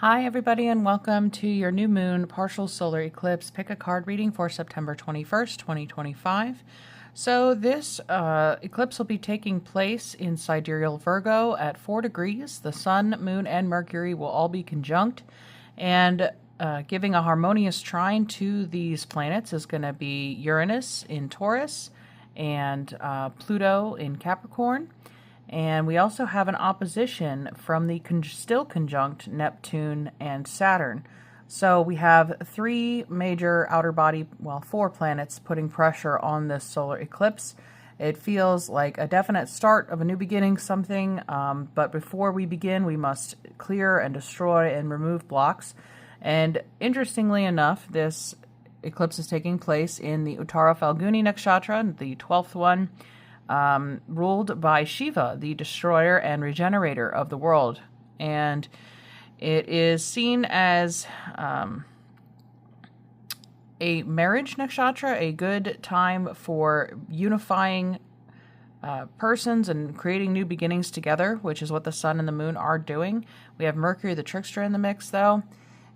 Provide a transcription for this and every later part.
Hi everybody and welcome to your new moon partial solar eclipse pick a card reading for September 21st, 2025. So this eclipse will be taking place in sidereal Virgo at 4 degrees. The sun, moon, and Mercury will all be conjunct, and giving a harmonious trine to these planets is going to be Uranus in Taurus and Pluto in Capricorn. And we also have an opposition from the still conjunct Neptune and Saturn. So we have three major outer body, well, four planets putting pressure on this solar eclipse. It feels like a definite start of a new beginning, something, but before we begin, we must clear and destroy and remove blocks. And interestingly enough, this eclipse is taking place in the Uttara Falguni Nakshatra, the 12th one, ruled by Shiva, the destroyer and regenerator of the world. And it is seen as a marriage nakshatra, a good time for unifying persons and creating new beginnings together, which is what the sun and the moon are doing. We have Mercury, the trickster, in the mix, though.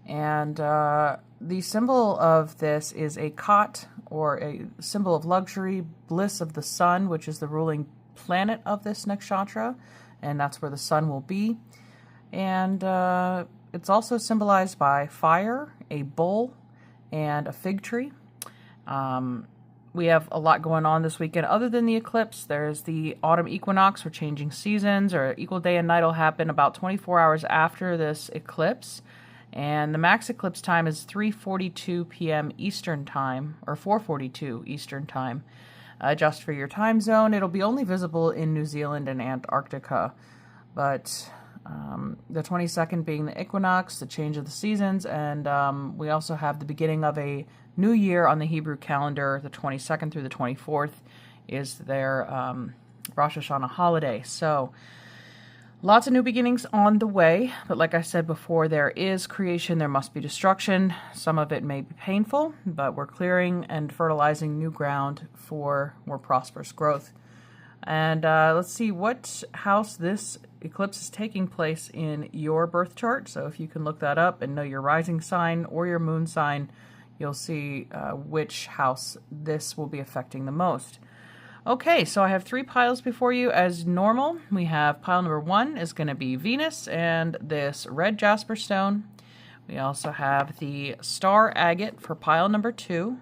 And the symbol of this is a cot, or a symbol of luxury, bliss of the sun, which is the ruling planet of this nakshatra, and that's where the sun will be. And it's also symbolized by fire, a bull, and a fig tree. We have a lot going on this weekend. Other than the eclipse, there's the autumn equinox. We're changing seasons, or equal day and night will happen about 24 hours after this eclipse. And the max eclipse time is 3:42 p.m. Eastern Time, or 4:42 Eastern Time. Adjust for your time zone. It'll be only visible in New Zealand and Antarctica. But the 22nd being the equinox, the change of the seasons, and we also have the beginning of a new year on the Hebrew calendar. The 22nd through the 24th is their Rosh Hashanah holiday. So lots of new beginnings on the way, but like I said before, there is creation, there must be destruction. Some of it may be painful, but we're clearing and fertilizing new ground for more prosperous growth. And let's see what house this eclipse is taking place in your birth chart. So if you can look that up and know your rising sign or your moon sign, you'll see which house this will be affecting the most. Okay, so I have three piles before you as normal. We have pile number 1 is going to be Venus and this red jasper stone. We also have the star agate for pile number 2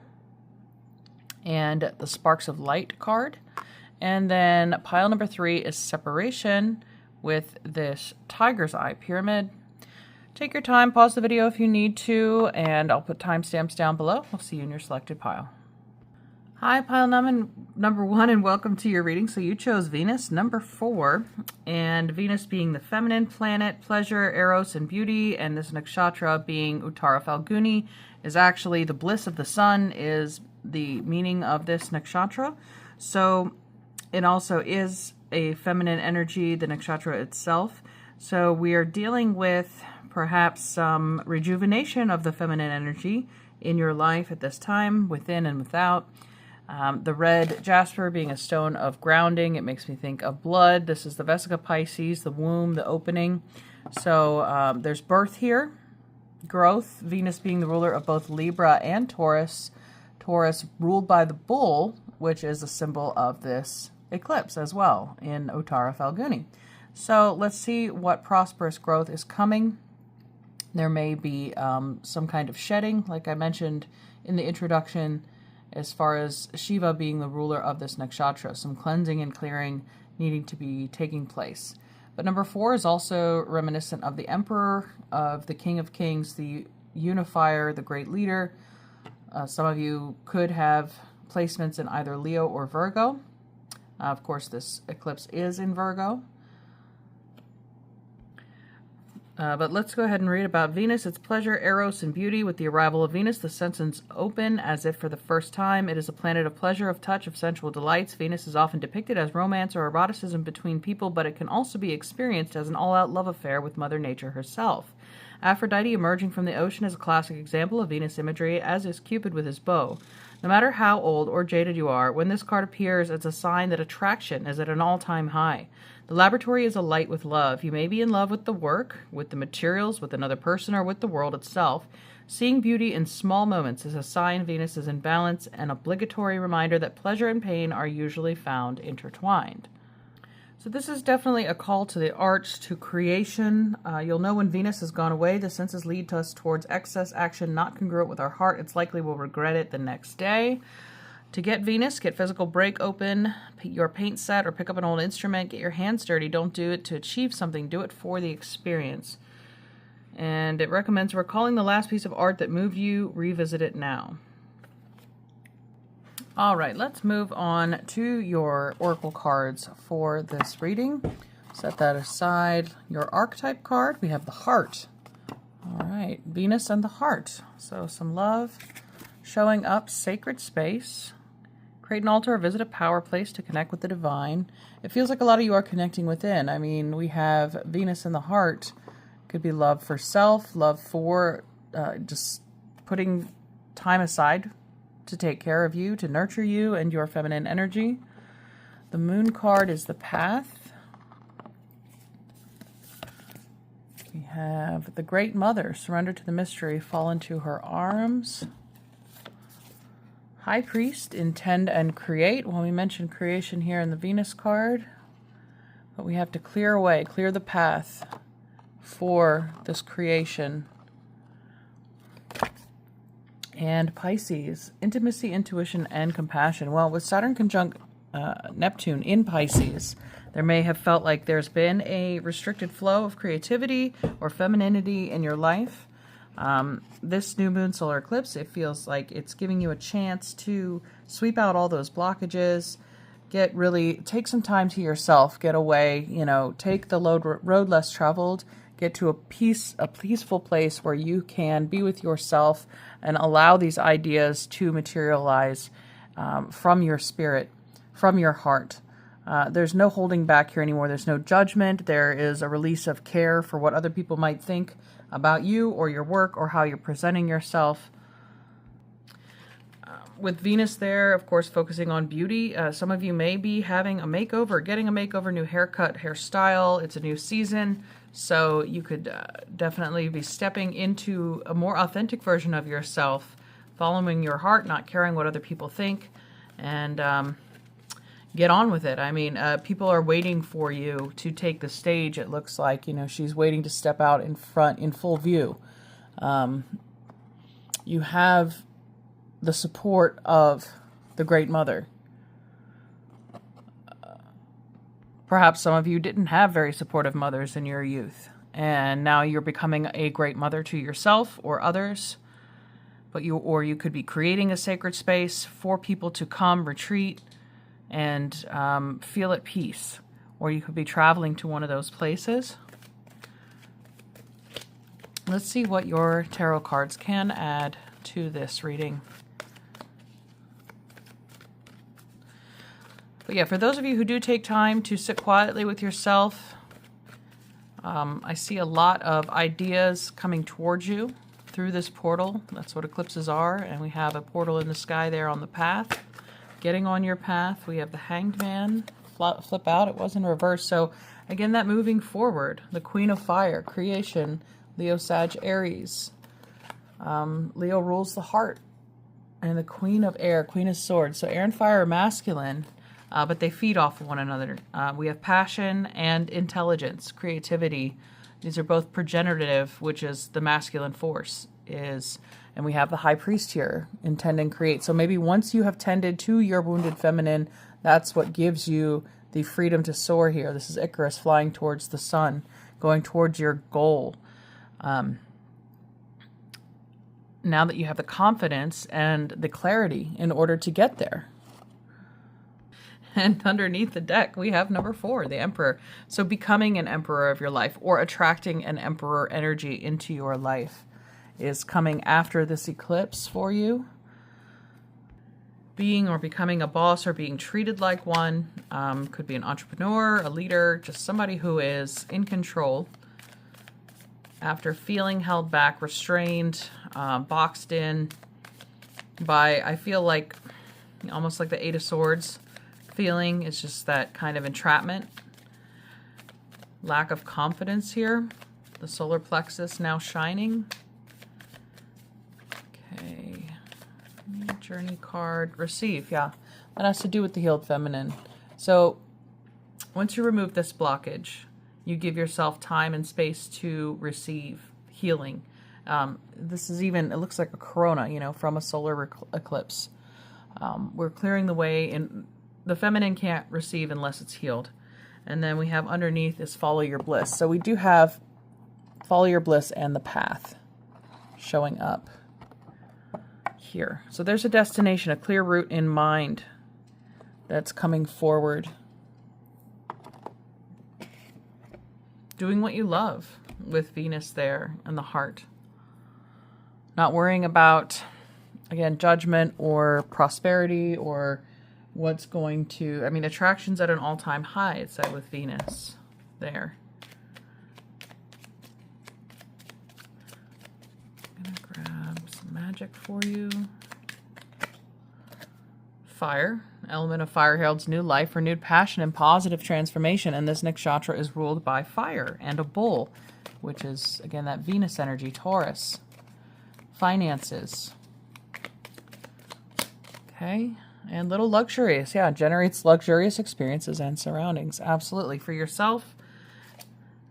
and the sparks of light card. And then pile number 3 is separation with this tiger's eye pyramid. Take your time, pause the video if you need to, and I'll put timestamps down below. We'll see you in your selected pile. Hi, pile number 1, and welcome to your reading. So you chose Venus, number 4, and Venus being the feminine planet, pleasure, eros, and beauty, and this nakshatra being Uttara Falguni is actually the bliss of the sun is the meaning of this nakshatra. So it also is a feminine energy, the nakshatra itself. So we are dealing with perhaps some rejuvenation of the feminine energy in your life at this time, within and without. The red jasper being a stone of grounding, it makes me think of blood. This is the Vesica Pisces, the womb, the opening. So there's birth here, growth, Venus being the ruler of both Libra and Taurus. Taurus ruled by the bull, which is a symbol of this eclipse as well in Uttara Falguni. So let's see what prosperous growth is coming. There may be some kind of shedding, like I mentioned in the introduction, as far as Shiva being the ruler of this nakshatra, some cleansing and clearing needing to be taking place. But number 4 is also reminiscent of the Emperor, of the King of Kings, the unifier, the great leader. Some of you could have placements in either Leo or Virgo. Of course, this eclipse is in Virgo. But let's go ahead and read about Venus. It's pleasure, eros, and beauty. With the arrival of Venus, the senses open as if for the first time. It is a planet of pleasure, of touch, of sensual delights. Venus is often depicted as romance or eroticism between people, but it can also be experienced as an all-out love affair with Mother Nature herself. Aphrodite emerging from the ocean is a classic example of Venus imagery, as is Cupid with his bow. No matter how old or jaded you are, when this card appears, it's a sign that attraction is at an all-time high. The laboratory is alight with love. You may be in love with the work, with the materials, with another person, or with the world itself. Seeing beauty in small moments is a sign Venus is in balance, an obligatory reminder that pleasure and pain are usually found intertwined. So this is definitely a call to the arts, to creation. You'll know when Venus has gone away. The senses lead us towards excess action not congruent with our heart. It's likely we'll regret it the next day. To get Venus, get physical break open, your paint set, or pick up an old instrument. Get your hands dirty. Don't do it to achieve something. Do it for the experience. And it recommends recalling the last piece of art that moved you. Revisit it now. All right, let's move on to your oracle cards for this reading. Set that aside. Your archetype card, we have the heart. All right, Venus and the heart. So some love, showing up, sacred space. Create an altar or visit a power place to connect with the divine. It feels like a lot of you are connecting within. I mean, we have Venus in the heart. Could be love for self, love for just putting time aside to take care of you, to nurture you and your feminine energy. The moon card is the path. We have the great mother, surrender to the mystery, fall into her arms. High priest, intend and create. Well, we mentioned creation here in the Venus card, but we have to clear away, clear the path for this creation. And Pisces, intimacy, intuition, and compassion. Well, with Saturn conjunct Neptune in Pisces, there may have felt like there's been a restricted flow of creativity or femininity in your life. This new moon solar eclipse, it feels like it's giving you a chance to sweep out all those blockages, take some time to yourself, get away, take the road less traveled, get to a peaceful place where you can be with yourself and allow these ideas to materialize from your spirit, from your heart. There's no holding back here anymore. There's no judgment. There is a release of care for what other people might think about you or your work or how you're presenting yourself. With Venus there, of course, focusing on beauty. Some of you may be having a makeover, getting a makeover, new haircut, hairstyle. It's a new season. So you could definitely be stepping into a more authentic version of yourself, following your heart, not caring what other people think, and get on with it. I mean, people are waiting for you to take the stage, it looks like. She's waiting to step out in front in full view. You have the support of the Great Mother. Perhaps some of you didn't have very supportive mothers in your youth, and now you're becoming a great mother to yourself or others. Or you could be creating a sacred space for people to come, retreat, and feel at peace. Or you could be traveling to one of those places. Let's see what your tarot cards can add to this reading. But yeah, for those of you who do take time to sit quietly with yourself, I see a lot of ideas coming towards you through this portal. That's what eclipses are. And we have a portal in the sky there on the path. Getting on your path, we have the Hanged Man flip out. It was in reverse. So again, that moving forward, the Queen of Fire, creation, Leo, Sag, Aries. Leo rules the heart. And the Queen of Air, Queen of Swords. So air and fire are masculine. But they feed off of one another. We have passion and intelligence, creativity. These are both progenerative, which is the masculine force. And we have the High Priest here, intend and create. So maybe once you have tended to your wounded feminine, that's what gives you the freedom to soar here. This is Icarus flying towards the sun, going towards your goal. Now that you have the confidence and the clarity in order to get there. And underneath the deck, we have number 4, the Emperor. So becoming an emperor of your life or attracting an emperor energy into your life is coming after this eclipse for you. Being or becoming a boss or being treated like one. Could be an entrepreneur, a leader, just somebody who is in control. After feeling held back, restrained, boxed in by, I feel like, almost like the Eight of Swords feeling. It's just that kind of entrapment. lack of confidence here. The solar plexus now shining. Okay. Journey card. Receive. Yeah. That has to do with the healed feminine. So once you remove this blockage, you give yourself time and space to receive healing. This is even, it looks like a corona, you know, from a solar eclipse. We're clearing the way, and the feminine can't receive unless it's healed. And then we have underneath is follow your bliss. So we do have follow your bliss and the path showing up here. So there's a destination, a clear route in mind that's coming forward. Doing what you love with Venus there and the heart. Not worrying about, again, judgment or prosperity or what's going to, I mean, attraction's at an all-time high, it's at with Venus there. I'm gonna grab some magic for you. Fire. Element of fire heralds new life, renewed passion, and positive transformation. And this nakshatra is ruled by fire and a bull, which is, again, that Venus energy, Taurus. Finances. Okay. And little luxurious. Yeah, generates luxurious experiences and surroundings. Absolutely. For yourself.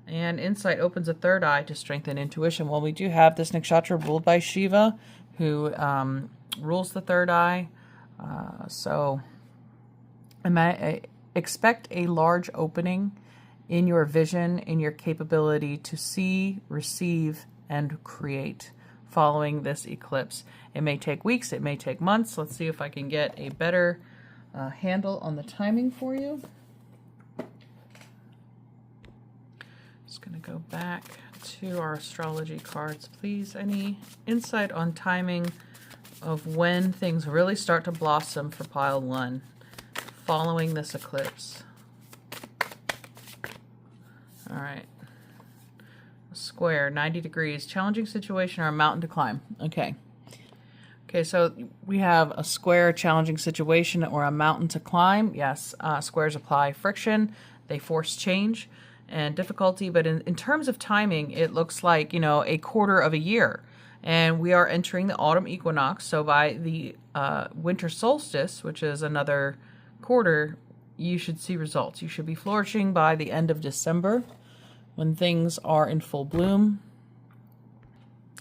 And insight opens a third eye to strengthen intuition. Well, we do have this nakshatra ruled by Shiva, who rules the third eye. So expect a large opening in your vision, in your capability to see, receive, and create following this eclipse. It may take weeks, it may take months. Let's see if I can get a better handle on the timing for you. Just going to go back to our astrology cards, please. Any insight on timing of when things really start to blossom for pile 1 following this eclipse? All right. A square, 90 degrees, challenging situation or a mountain to climb. Okay. Okay, so we have a square, challenging situation or a mountain to climb. Yes, squares apply friction. They force change and difficulty. But in terms of timing, it looks like, you know, a quarter of a year. And we are entering the autumn equinox, so by the winter solstice, which is another quarter, you should see results. You should be flourishing by the end of December when things are in full bloom.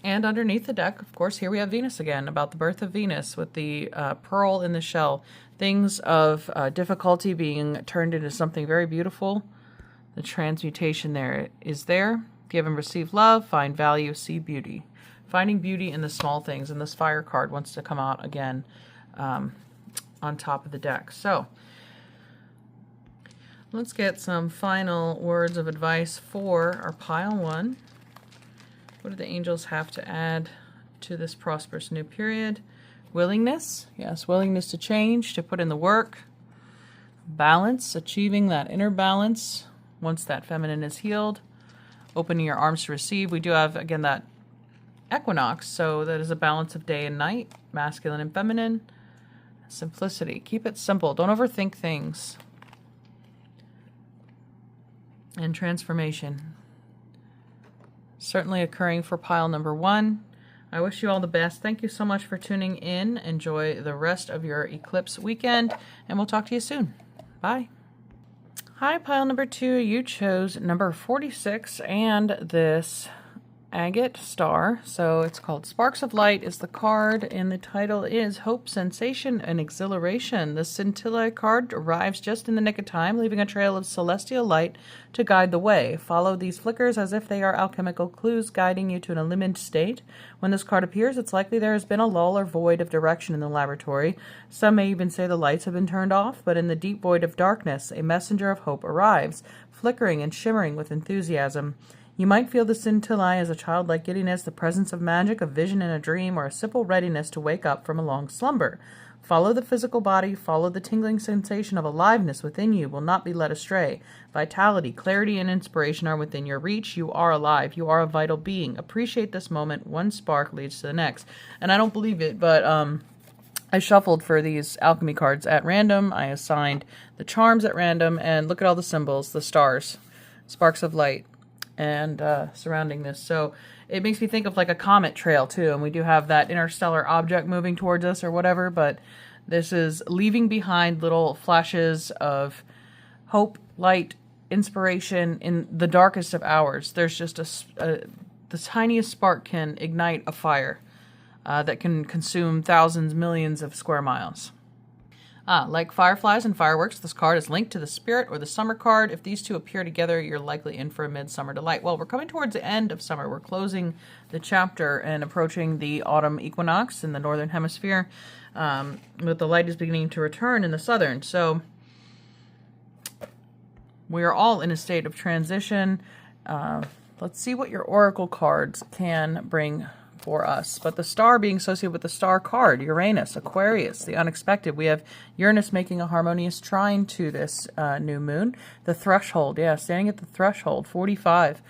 And underneath the deck, of course, here we have Venus again, about the birth of Venus with the pearl in the shell. Things of difficulty being turned into something very beautiful. The transmutation there is there. Give and receive love, find value, see beauty. Finding beauty in the small things, and this fire card wants to come out again on top of the deck. So let's get some final words of advice for our pile 1. What do the angels have to add to this prosperous new period? Willingness. Yes, willingness to change, to put in the work. Balance, achieving that inner balance once that feminine is healed. Opening your arms to receive. We do have, again, that equinox, so that is a balance of day and night, masculine and feminine. Simplicity. Keep it simple. Don't overthink things. And transformation. Certainly occurring for pile number 1. I wish you all the best. Thank you so much for tuning in. Enjoy the rest of your eclipse weekend, and we'll talk to you soon. Bye. Hi, pile number 2. You chose number 46 and this agate star. So it's called Sparks of Light is the card, and the title is Hope, Sensation, and Exhilaration. The scintilla card arrives just in the nick of time, leaving a trail of celestial light to guide the way. Follow these flickers as if they are alchemical clues guiding you to an illumined state. When this card appears, it's likely there has been a lull or void of direction in the laboratory. Some may even say the lights have been turned off, but in the deep void of darkness, a messenger of hope arrives, flickering and shimmering with enthusiasm. You might feel the scintilla as a childlike giddiness, the presence of magic, a vision in a dream, or a simple readiness to wake up from a long slumber. Follow the physical body, follow the tingling sensation of aliveness within you, will not be led astray. Vitality, clarity, and inspiration are within your reach. You are alive. You are a vital being. Appreciate this moment. One spark leads to the next. And I don't believe it, but I shuffled for these alchemy cards at random. I assigned the charms at random, and look at all the symbols, the stars. sparks of light and surrounding this. So it makes me think of like a comet trail too, and we do have that interstellar object moving towards us or whatever, but this is leaving behind little flashes of hope, light, inspiration in the darkest of hours. There's just the tiniest spark can ignite a fire that can consume thousands, millions of square miles. Like fireflies and fireworks, this card is linked to the spirit or the summer card. If these two appear together, you're likely in for a midsummer delight. Well, we're coming towards the end of summer. We're closing the chapter and approaching the autumn equinox in the northern hemisphere, but the light is beginning to return in the southern. So we are all in a state of transition. Let's see what your oracle cards can bring for us. But the star being associated with the star card, Uranus, Aquarius, the unexpected. We have Uranus making a harmonious trine to this new moon. The threshold, yeah, standing at the threshold, 45.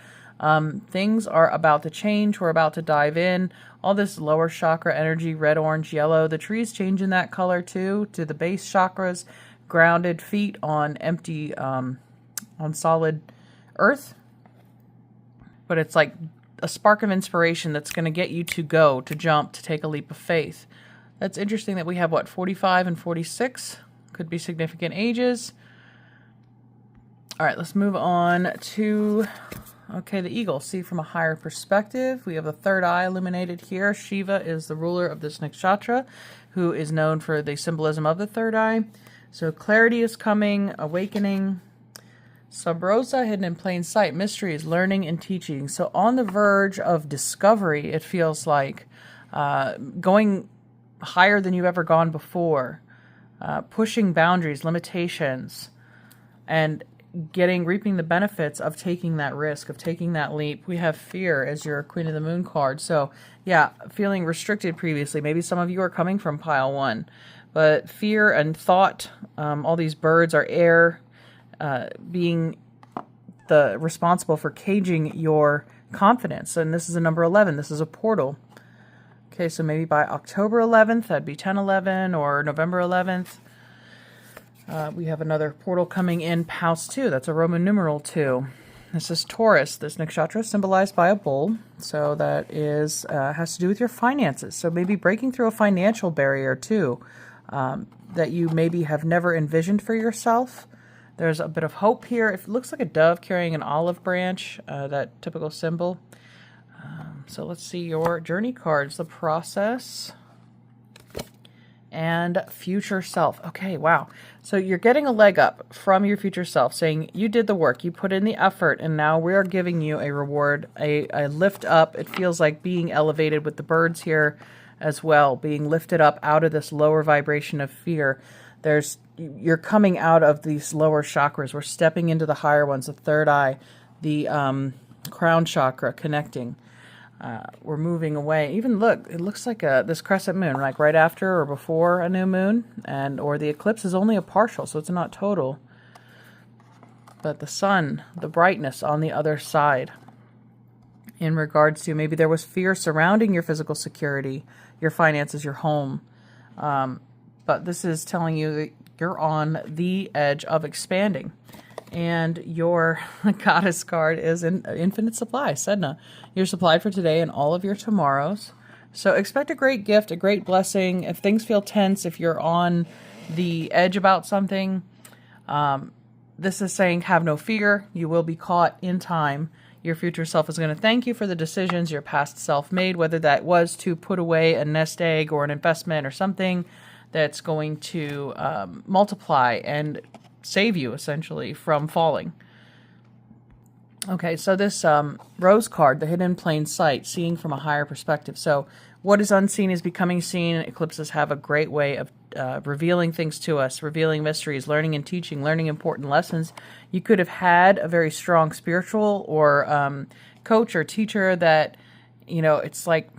Things are about to change. We're about to dive in. All this lower chakra energy, red, orange, yellow. The trees change in that color too, to the base chakras, grounded feet on empty, on solid earth. But it's like a spark of inspiration that's going to get you to go, to jump, to take a leap of faith. That's interesting that we have, 45 and 46? Could be significant ages. All right, let's move on to, the eagle. See from a higher perspective. We have the third eye illuminated here. Shiva is the ruler of this nakshatra, who is known for the symbolism of the third eye. So clarity is coming, awakening. Sub rosa, hidden in plain sight, mysteries, learning and teaching. So on the verge of discovery, it feels like going higher than you've ever gone before, pushing boundaries, limitations, and reaping the benefits of taking that risk, of taking that leap. We have fear as your Queen of the Moon card. So yeah, feeling restricted previously. Maybe some of you are coming from pile 1, but fear and thought, all these birds are air, being the responsible for caging your confidence. And this is a number 11. This is a portal. Okay, so maybe by October 11th, that'd be 10/11, or November 11th. We have another portal coming in, house 2. That's a Roman numeral 2. This is Taurus. This nakshatra is symbolized by a bull. So that is has to do with your finances. So maybe breaking through a financial barrier too, that you maybe have never envisioned for yourself. There's a bit of hope here. It looks like a dove carrying an olive branch, that typical symbol. So let's see your journey cards. The process and future self. Okay, wow. So you're getting a leg up from your future self, saying you did the work, you put in the effort, and now we're giving you a reward, a lift up. It feels like being elevated with the birds here as well, being lifted up out of this lower vibration of fear. You're coming out of these lower chakras. We're stepping into the higher ones, the third eye, the crown chakra connecting. We're moving away. Even look, it looks like this crescent moon, like right after or before a new moon, or the eclipse is only a partial, so it's not total. But the sun, the brightness on the other side, in regards to maybe there was fear surrounding your physical security, your finances, your home. But this is telling you that you're on the edge of expanding. And your goddess card is in infinite supply, Sedna. You're supplied for today and all of your tomorrows. So expect a great gift, a great blessing. If things feel tense, if you're on the edge about something, this is saying have no fear. You will be caught in time. Your future self is going to thank you for the decisions your past self made, whether that was to put away a nest egg or an investment or something that's going to multiply and save you, essentially, from falling. Okay, so this rose card, the hidden in plain sight, seeing from a higher perspective. So what is unseen is becoming seen. Eclipses have a great way of revealing things to us, revealing mysteries, learning and teaching, learning important lessons. You could have had a very strong spiritual or coach or teacher that, it's like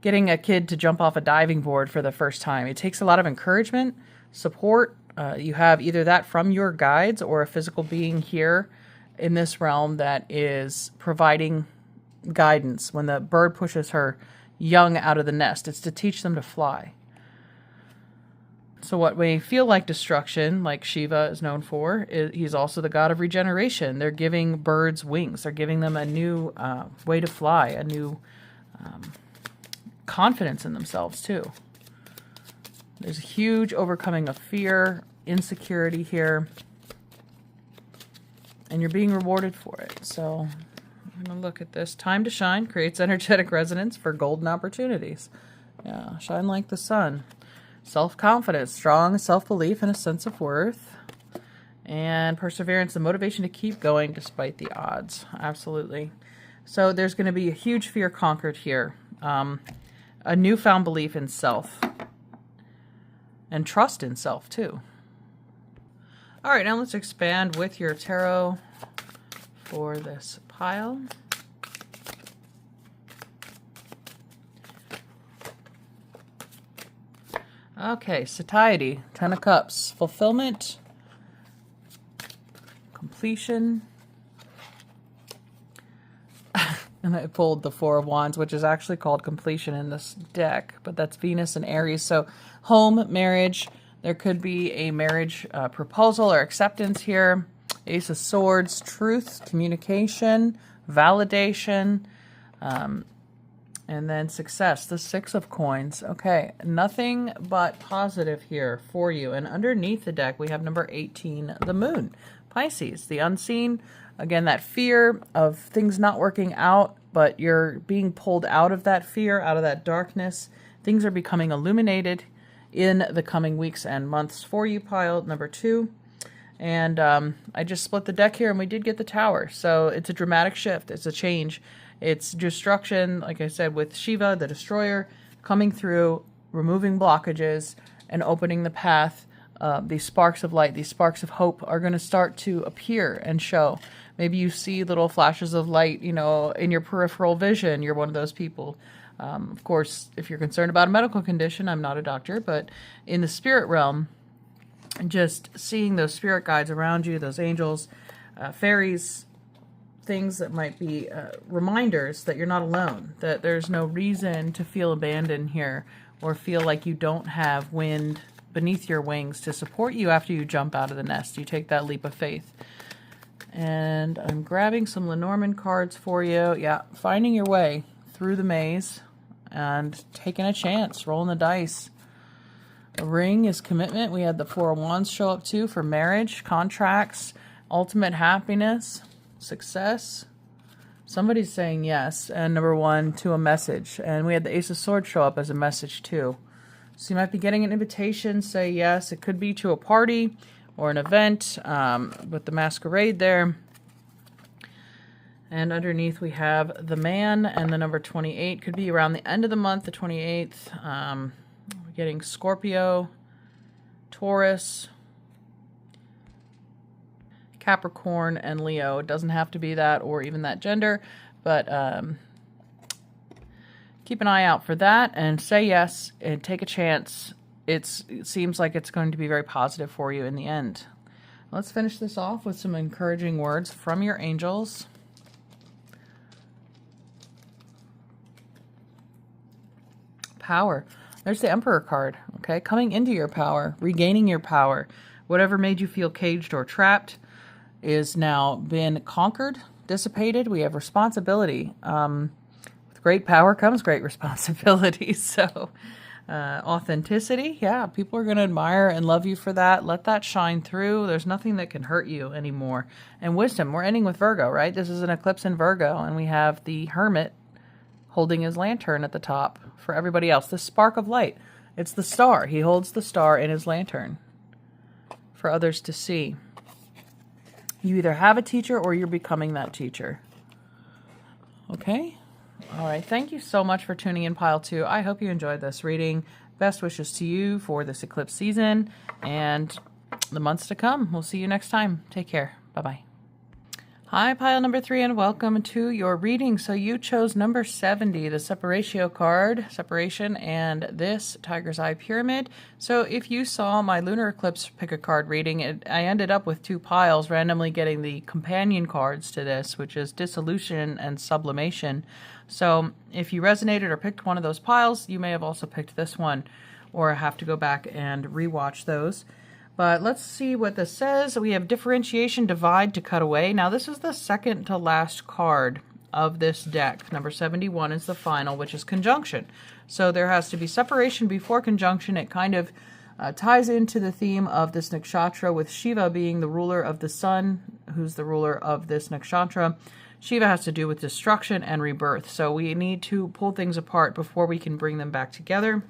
getting a kid to jump off a diving board for the first time. It takes a lot of encouragement, support. You have either that from your guides or a physical being here in this realm that is providing guidance. When the bird pushes her young out of the nest, it's to teach them to fly. So what may feel like destruction, like Shiva is known for, he's also the god of regeneration. They're giving birds wings. They're giving them a new way to fly, a new confidence in themselves, too. There's a huge overcoming of fear, insecurity here. And you're being rewarded for it. So I'm going to look at this. Time to shine creates energetic resonance for golden opportunities. Yeah, shine like the sun. Self-confidence, strong self-belief and a sense of worth. And perseverance, the motivation to keep going despite the odds. Absolutely. So there's going to be a huge fear conquered here. A newfound belief in self. And trust in self, too. All right, now let's expand with your tarot for this pile. Okay, satiety, 10 of Cups, fulfillment, completion, and I pulled the Four of Wands, which is actually called completion in this deck, but that's Venus and Aries. So home, marriage, there could be a marriage proposal or acceptance here. Ace of Swords, truth, communication, validation, and then success, the Six of Coins. Okay, nothing but positive here for you. And underneath the deck, we have number 18, the Moon. Pisces, the unseen. Again, that fear of things not working out, but you're being pulled out of that fear, out of that darkness. Things are becoming illuminated in the coming weeks and months for you, pile number 2. And I just split the deck here, and we did get the Tower. So it's a dramatic shift. It's a change. It's destruction, like I said, with Shiva, the destroyer, coming through, removing blockages, and opening the path. These sparks of light, these sparks of hope are going to start to appear and show. Maybe you see little flashes of light, you know, in your peripheral vision. You're one of those people. Of course, if you're concerned about a medical condition, I'm not a doctor, but in the spirit realm, just seeing those spirit guides around you, those angels, fairies, things that might be reminders that you're not alone, that there's no reason to feel abandoned here or feel like you don't have wind beneath your wings to support you after you jump out of the nest. You take that leap of faith. And I'm grabbing some Lenormand cards for you. Yeah, finding your way through the maze and taking a chance, rolling the dice. A ring is commitment. We had the Four of Wands show up too for marriage, contracts, ultimate happiness, success. Somebody's saying yes. And number 1, to a message. And we had the Ace of Swords show up as a message too. So you might be getting an invitation, say yes. It could be to a party or an event with the masquerade there. And underneath we have the Man and the number 28. Could be around the end of the month, the 28th. We're getting Scorpio, Taurus, Capricorn, and Leo. It doesn't have to be that or even that gender, but keep an eye out for that and say yes and take a chance. It seems like it's going to be very positive for you in the end. Let's finish this off with some encouraging words from your angels. Power. There's the Emperor card, okay? Coming into your power, regaining your power. Whatever made you feel caged or trapped is now been conquered, dissipated. We have responsibility. With great power comes great responsibility. So authenticity, yeah, people are going to admire and love you for that. Let that shine through. There's nothing that can hurt you anymore. And wisdom, we're ending with Virgo, right? This is an eclipse in Virgo, and we have the Hermit holding his lantern at the top for everybody else. The spark of light. It's the star. He holds the star in his lantern for others to see. You either have a teacher or you're becoming that teacher. Okay? All right. Thank you so much for tuning in, Pile 2. I hope you enjoyed this reading. Best wishes to you for this eclipse season and the months to come. We'll see you next time. Take care. Bye-bye. Hi, pile number 3, and welcome to your reading. So you chose number 70, the Separatio card, Separation, and this Tiger's Eye Pyramid. So if you saw my lunar eclipse pick a card reading, I ended up with 2 piles, randomly getting the companion cards to this, which is Dissolution and Sublimation. So if you resonated or picked one of those piles, you may have also picked this one. or have to go back and rewatch those. But let's see what this says. We have differentiation, divide, to cut away. Now this is the second to last card of this deck. Number 71 is the final, which is conjunction. So there has to be separation before conjunction. It kind of ties into the theme of this nakshatra, with Shiva being the ruler of the sun, who's the ruler of this nakshatra. Shiva has to do with destruction and rebirth. So we need to pull things apart before we can bring them back together.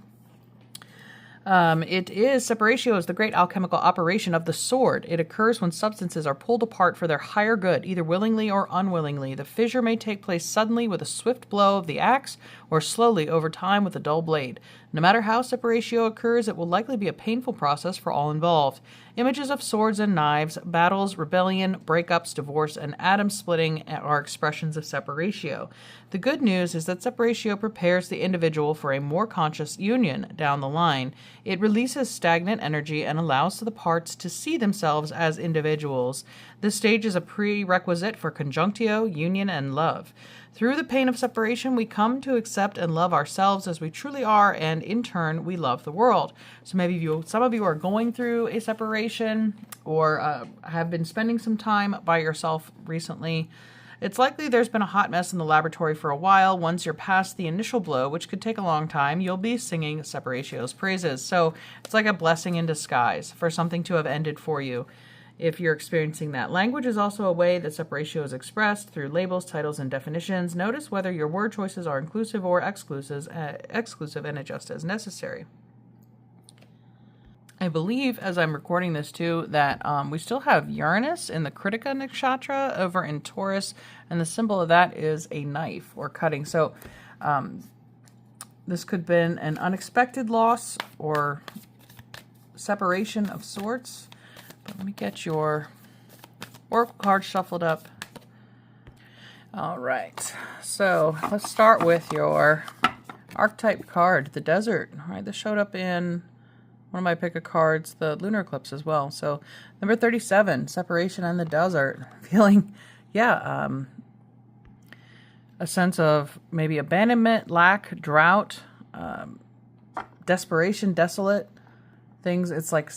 Separatio is the great alchemical operation of the sword. It occurs when substances are pulled apart for their higher good, either willingly or unwillingly. The fissure may take place suddenly with a swift blow of the axe, or slowly over time with a dull blade. No matter how separatio occurs, it will likely be a painful process for all involved. Images of swords and knives, battles, rebellion, breakups, divorce, and atom splitting are expressions of separatio. The good news is that separatio prepares the individual for a more conscious union down the line. It releases stagnant energy and allows the parts to see themselves as individuals. This stage is a prerequisite for conjunctio, union, and love. Through the pain of separation, we come to accept and love ourselves as we truly are, and in turn, we love the world. So maybe some of you are going through a separation, or have been spending some time by yourself recently. It's likely there's been a hot mess in the laboratory for a while. Once you're past the initial blow, which could take a long time, you'll be singing separatio's praises. So it's like a blessing in disguise for something to have ended for you. If you're experiencing that, language is also a way that separatio is expressed through labels, titles, and definitions. Notice whether your word choices are inclusive or exclusive, and adjust as necessary. I believe, as I'm recording this too, that we still have Uranus in the Kritika nakshatra over in Taurus, and the symbol of that is a knife or cutting. So this could have been an unexpected loss or separation of sorts. But let me get your oracle card shuffled up. All right, so let's start with your archetype card, the desert. All right, this showed up in one of my pick of cards, the lunar eclipse as well. So number 37, separation and the desert. Feeling, a sense of maybe abandonment, lack, drought, desperation, desolate things. It's like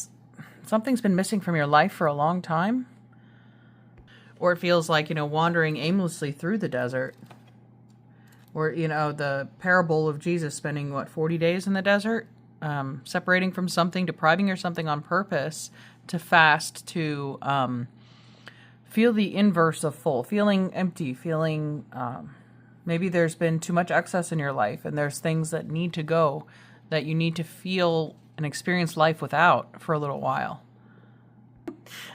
something's been missing from your life for a long time. Or it feels like, wandering aimlessly through the desert. Or, the parable of Jesus spending, 40 days in the desert? Separating from something, depriving yourself something on purpose, to fast, to feel the inverse of full, feeling empty, feeling maybe there's been too much excess in your life and there's things that need to go, that you need to feel and experience life without for a little while.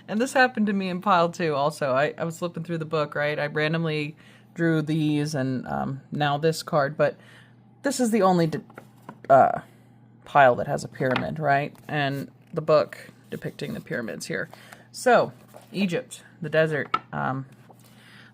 And this happened to me in pile 2 also. I was flipping through the book, right? I randomly drew these and now this card, but this is the only pile that has a pyramid, right? And the book depicting the pyramids here. So, Egypt, the desert.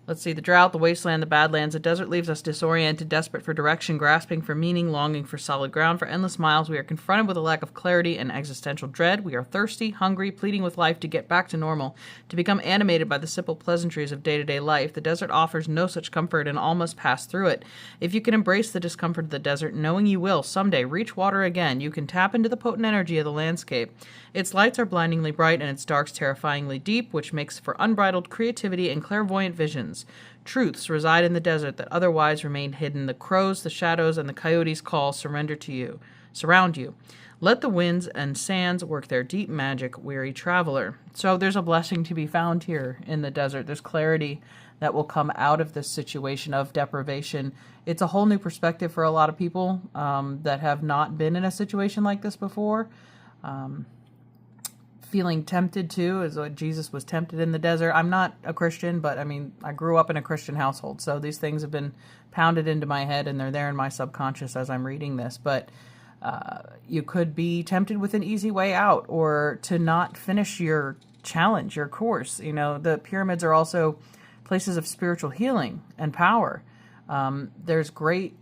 Let's see, the drought, the wasteland, the badlands. The desert leaves us disoriented, desperate for direction, grasping for meaning, longing for solid ground. For endless miles, we are confronted with a lack of clarity and existential dread. We are thirsty, hungry, pleading with life to get back to normal, to become animated by the simple pleasantries of day-to-day life. The desert offers no such comfort, and all must pass through it. If you can embrace the discomfort of the desert, knowing you will someday reach water again, you can tap into the potent energy of the landscape. Its lights are blindingly bright, and its darks terrifyingly deep, which makes for unbridled creativity and clairvoyant visions. Truths reside in the desert that otherwise remain hidden. The crows, the shadows, and the coyotes' call surrender to you, surround you. Let the winds and sands work their deep magic, weary traveler. So there's a blessing to be found here in the desert. There's clarity that will come out of this situation of deprivation. It's a whole new perspective for a lot of people that have not been in a situation like this before. Feeling tempted too, is what Jesus was tempted in the desert. I'm not a Christian, but I grew up in a Christian household, so these things have been pounded into my head and they're there in my subconscious as I'm reading this. But you could be tempted with an easy way out, or to not finish your challenge, your course. The pyramids are also places of spiritual healing and power. There's great,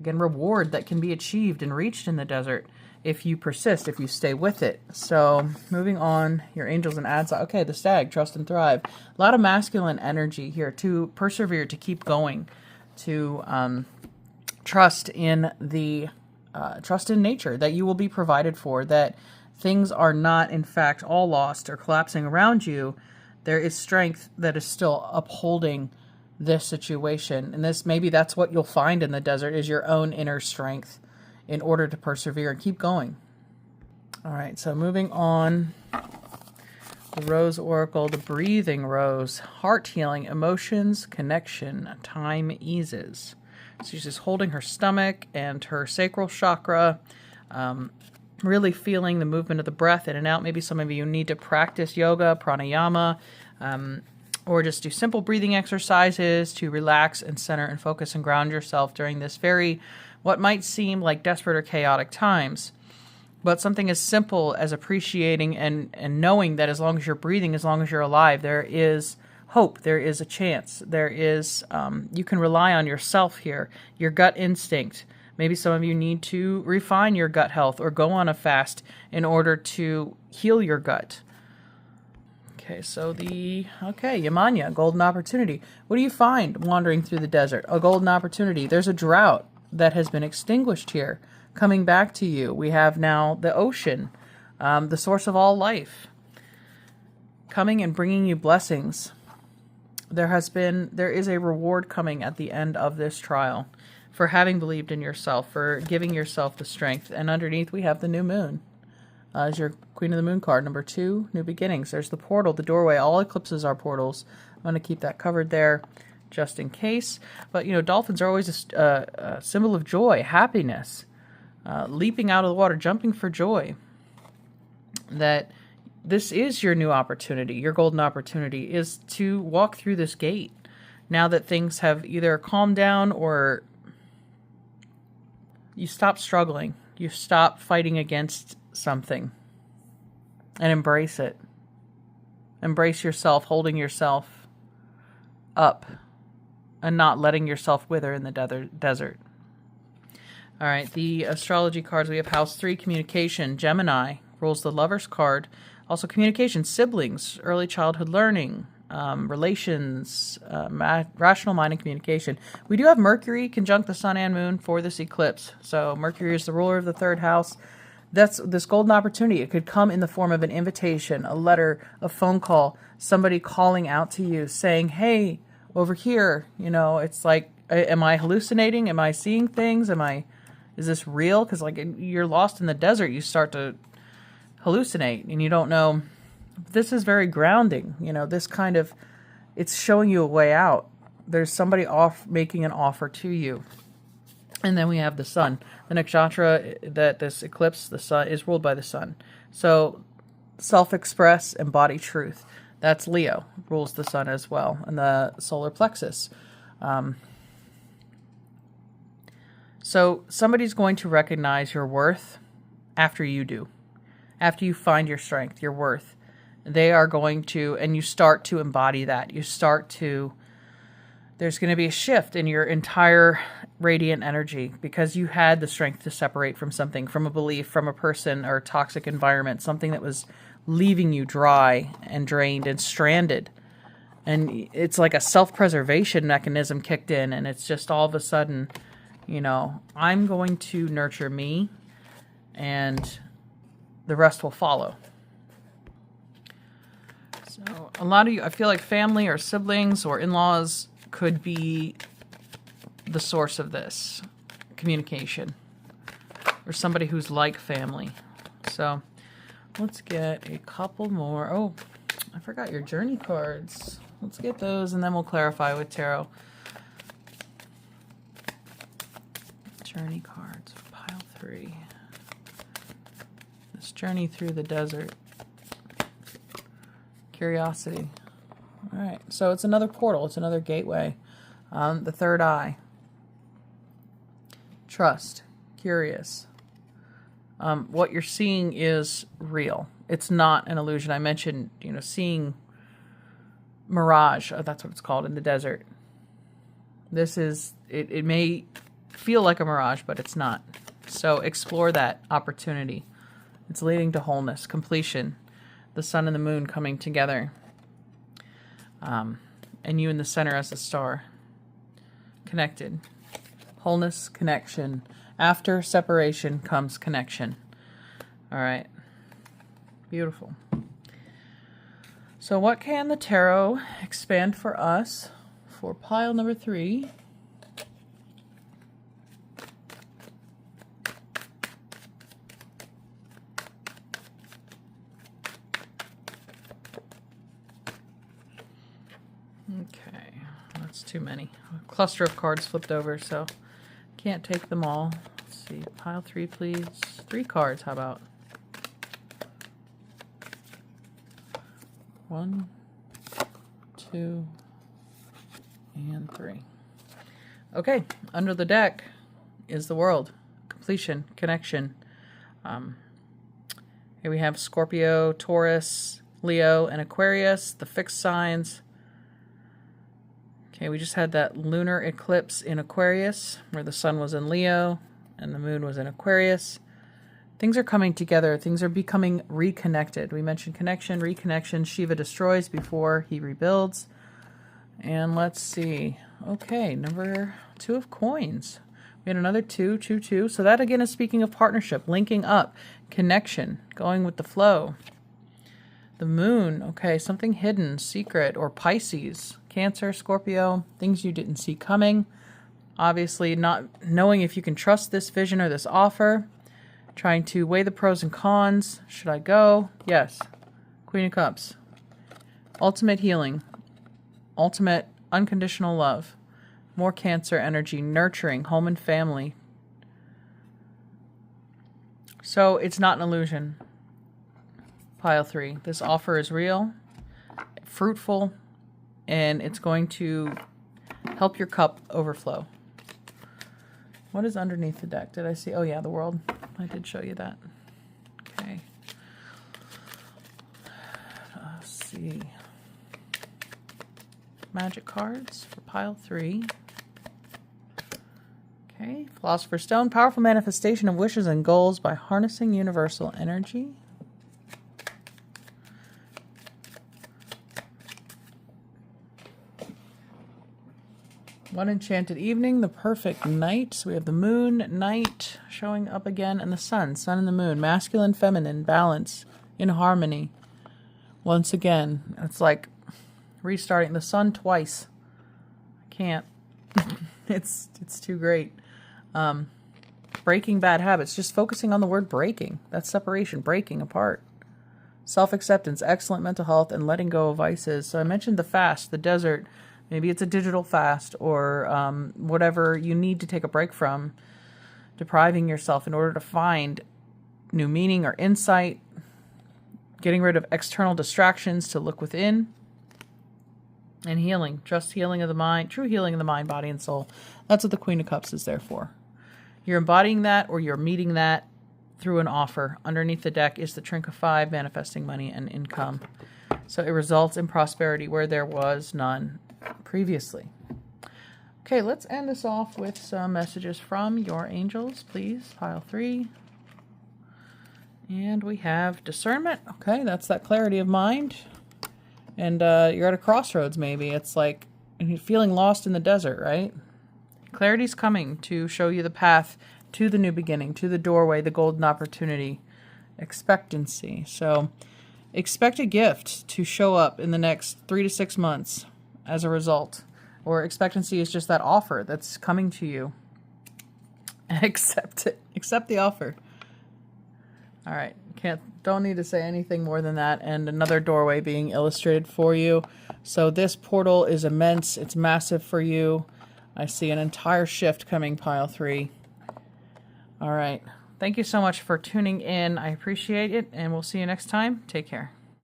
reward that can be achieved and reached in the desert if you persist, if you stay with it. So moving on, your angels and adds. Okay, the stag, trust and thrive. A lot of masculine energy here, to persevere, to keep going, to trust in the trust in nature, that you will be provided for, that things are not, in fact, all lost or collapsing around you. There is strength that is still upholding this situation. And maybe that's what you'll find in the desert, is your own inner strength in order to persevere and keep going. All right, so moving on. The Rose Oracle, the Breathing Rose, heart healing, emotions, connection, time eases. So she's just holding her stomach and her sacral chakra, really feeling the movement of the breath in and out. Maybe some of you need to practice yoga, pranayama, or just do simple breathing exercises to relax and center and focus and ground yourself during this what might seem like desperate or chaotic times. But something as simple as appreciating and knowing that as long as you're breathing, as long as you're alive, there is hope, there is a chance, there is, you can rely on yourself here, your gut instinct. Maybe some of you need to refine your gut health or go on a fast in order to heal your gut. Okay, so Yamanya, golden opportunity. What do you find wandering through the desert? A golden opportunity. There's a drought that has been extinguished here. Coming back to you, we have now the ocean, the source of all life, coming and bringing you blessings. There is a reward coming at the end of this trial for having believed in yourself, for giving yourself the strength. And underneath we have the new moon as your Queen of the Moon card, number 2, new beginnings. There's the portal, the doorway. All eclipses are portals. I'm going to keep that covered there just in case. But, dolphins are always a symbol of joy, happiness. Leaping out of the water, jumping for joy, that this is your new opportunity, your golden opportunity, is to walk through this gate now that things have either calmed down or you stop struggling, you stop fighting against something, and embrace it. Embrace yourself, holding yourself up and not letting yourself wither in the desert. All right, the astrology cards, we have House 3, communication. Gemini rules the Lover's card. Also communication, siblings, early childhood learning, relations, rational mind, and communication. We do have Mercury conjunct the Sun and Moon for this eclipse. So Mercury is the ruler of the 3rd house. That's this golden opportunity. It could come in the form of an invitation, a letter, a phone call, somebody calling out to you saying, hey, over here, it's like, am I hallucinating? Am I seeing things? Is this real? Because you're lost in the desert, you start to hallucinate and you don't know. This is very grounding. This kind of, it's showing you a way out. There's somebody making an offer to you. And then we have the sun. The nakshatra that this eclipse, the sun, is ruled by the sun. So self-express, embody truth. That's Leo, rules the sun as well. And the solar plexus. So somebody's going to recognize your worth after you do. After you find your strength, your worth. They are going to, and you start to embody that. There's going to be a shift in your entire radiant energy because you had the strength to separate from something, from a belief, from a person or a toxic environment, something that was leaving you dry and drained and stranded. And it's like a self-preservation mechanism kicked in, and it's just all of a sudden, I'm going to nurture me and the rest will follow. So a lot of you, I feel like family or siblings or in-laws could be the source of this communication, or somebody who's like family. So let's get a couple more. Oh, I forgot your journey cards. Let's get those and then we'll clarify with tarot. Journey cards, pile 3. This journey through the desert. Curiosity. All right, so it's another portal. It's another gateway. The 3rd eye. Trust. Curious. What you're seeing is real. It's not an illusion. I mentioned, seeing mirage. That's what it's called in the desert. This is, it may feel like a mirage, but it's not. So explore that opportunity. It's leading to wholeness, completion, the sun and the moon coming together, and you in the center as a star, connected, wholeness, connection, After separation comes connection. All right. Beautiful. So what can the tarot expand for us for pile number 3? Okay, that's too many. A cluster of cards flipped over, so can't take them all. Let's see, pile 3, please. 3 cards, how about? 1, 2, and 3. Okay, under the deck is the world. Completion, connection. Here we have Scorpio, Taurus, Leo, and Aquarius, the fixed signs. Okay, we just had that lunar eclipse in Aquarius, where the sun was in Leo and the moon was in Aquarius. Things are coming together. Things are becoming reconnected. We mentioned connection, reconnection. Shiva destroys before he rebuilds. And let's see. Okay, number 2 of coins. We had another 2, 2, 2. So that again is speaking of partnership, linking up, connection, going with the flow. The moon, okay, something hidden, secret, or Pisces, Cancer, Scorpio, things you didn't see coming. Obviously not knowing if you can trust this vision or this offer. Trying to weigh the pros and cons. Should I go? Yes. Queen of Cups. Ultimate healing. Ultimate unconditional love. More Cancer energy. Nurturing. Home and family. So it's not an illusion. Pile 3. This offer is real, fruitful, and it's going to help your cup overflow. What is underneath the deck? Did I see? Oh yeah, the world. I did show you that. Okay. Let's see. Magic cards for pile 3. Okay. Philosopher's Stone. Powerful manifestation of wishes and goals by harnessing universal energy. One enchanted evening, the perfect night. So we have the moon, night showing up again, and the sun and the moon. Masculine, feminine, balance, in harmony. Once again, it's like restarting the sun twice. I can't. It's too great. Breaking bad habits. Just focusing on the word breaking. That's separation, breaking apart. Self-acceptance, excellent mental health, and letting go of vices. So I mentioned the fast, the desert. Maybe it's a digital fast or whatever you need to take a break from, depriving yourself in order to find new meaning or insight, getting rid of external distractions to look within, and healing, just healing of the mind, true healing of the mind, body, and soul. That's what the Queen of Cups is there for. You're embodying that or you're meeting that through an offer. Underneath the deck is the Trinket of 5, manifesting money and income. So it results in prosperity where there was none previously. Okay, let's end this off with some messages from your angels, please. Pile 3. And we have discernment. Okay, that's that clarity of mind. And you're at a crossroads maybe. It's like you're feeling lost in the desert, right? Clarity's coming to show you the path to the new beginning, to the doorway, the golden opportunity. Expectancy. So expect a gift to show up in the next 3 to 6 months as a result. Or expectancy is just that offer that's coming to you. Accept it. Accept the offer. All right. Don't need to say anything more than that. And another doorway being illustrated for you. So this portal is immense. It's massive for you. I see an entire shift coming, pile 3. All right. Thank you so much for tuning in. I appreciate it. And we'll see you next time. Take care.